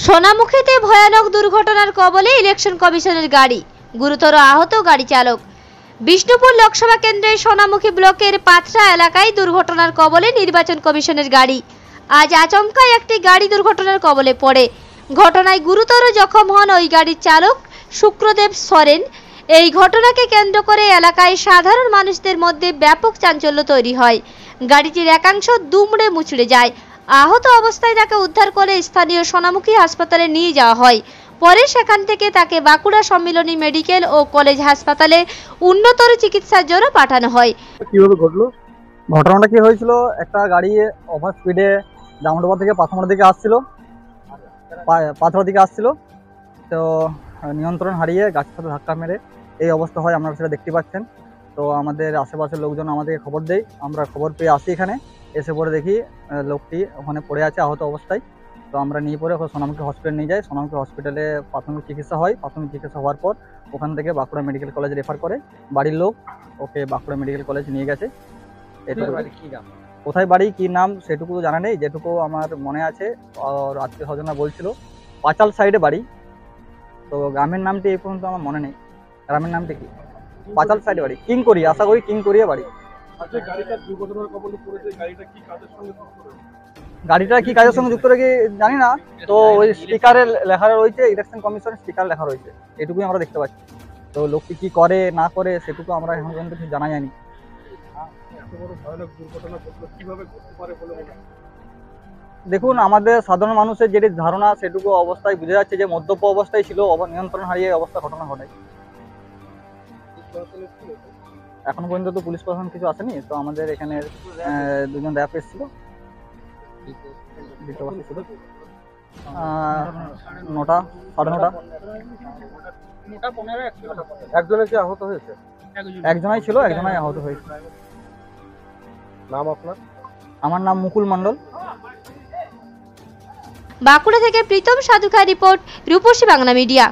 সোনামুখীতে ভয়ানক দুর্ঘটনার কবলে ইলেকশন কমিশনের গাড়ি, গুরুতর আহত গাড়ি চালক। বিষ্ণুপুর লোকসভা কেন্দ্রের সোনামুখী ব্লকের পাথরা এলাকায় দুর্ঘটনার কবলে নির্বাচন কমিশনের গাড়ি। আজ আচমকা একটি গাড়ি দুর্ঘটনার কবলে পড়ে। ঘটনায় গুরুতর জখম হন ওই গাড়ির চালক শুক্রদেব সরেন। এই ঘটনাকে কেন্দ্র করে এলাকায় সাধারণ মানুষদের মধ্যে ব্যাপক চাঞ্চল্য তৈরি হয়। গাড়িটির একাংশ দুমড়ে মুচড়ে যায়। আহত অবস্থায় তাকে উদ্ধার করে স্থানীয় সোনামুখী হাসপাতালে নিয়ে যাওয়া হয়। পরে সেখান থেকে তাকে বাঁকুড়া সম্মিলনী মেডিকেল ও কলেজ হাসপাতালে উন্নতর চিকিৎসার জন্য পাঠানো হয়। কিভাবে ঘটলো? ঘটনাটা কি হয়েছিল, একটা গাড়ি ওভার স্পিডে জামডোবা থেকে পাথরমারা দিকে আসছিল, তো নিয়ন্ত্রণ হারিয়ে গাছের সাথে ধাক্কা মেরে এই অবস্থা হয়। আপনারা সেটা দেখতে পাচ্ছেন। তো আমাদের আশেপাশের লোকজন আমাদেরকে খবর দেয়, আমরা খবর পেয়ে আসি এখানে। এসে পরে দেখি লোকটি ওখানে পড়ে আছে আহত অবস্থায়। তো আমরা নিয়ে পরে সোনামুখী হসপিটাল নিয়ে যাই। সোনামুখী হসপিটালে প্রাথমিক চিকিৎসা হয়। প্রাথমিক চিকিৎসা হওয়ার পর ওখান থেকে বাঁকুড়া মেডিকেল কলেজ রেফার করে। বাড়ির লোক ওকে বাঁকুড়া মেডিকেল কলেজ নিয়ে গেছে। কোথায় বাড়ি কি নাম সেটুকু জানা নেই, যেটুকু আমার মনে আছে আর আত্মীয় স্বজনরা বলছিল পাঁচাল সাইডে বাড়ি। তো গ্রামের নামটি এই পর্যন্ত আমার মনে নেই। গ্রামের নামটি কি? পাঁচাল সাইডে বাড়ি, কিংকড়ি, আশা করি কিংকড়িয়া বাড়ি। গাড়িটা কি কাজের সঙ্গে যুক্ত রেখে জানি না। তো ওই স্টিকারে লেখা রয়েছে, ইলেকশন কমিশনের স্টিকার লেখা রয়েছে, এটুকুই আমরা দেখতে পাচ্ছি। তো লোকটি কি করে না করে সেটুকু আমরা এখন পর্যন্ত কিছু জানা যায়নি। দেখুন, আমাদের সাধারণ মানুষের যেটি ধারণা সেটুকু অবস্থায় বোঝা যাচ্ছে যে মদ্যপ অবস্থায় ছিল, নিয়ন্ত্রণ হারিয়ে অবস্থা ঘটনা ঘটায়। এখনো পর্যন্ত তো পুলিশ প্রশাসন কিছু আসেনি। তো আমাদের এখানে দুজন র্যাপ এসেছিল। 9টা, 9:30। একজনের কি আহত হয়েছে? একজনাই ছিল, একজনাই আহত হয়েছে। নাম আপনার? আমার নাম মুকুল মণ্ডল। বাঁকুড়া থেকে প্রীতম সাধুখার রিপোর্ট, রূপসী বাংলা মিডিয়া।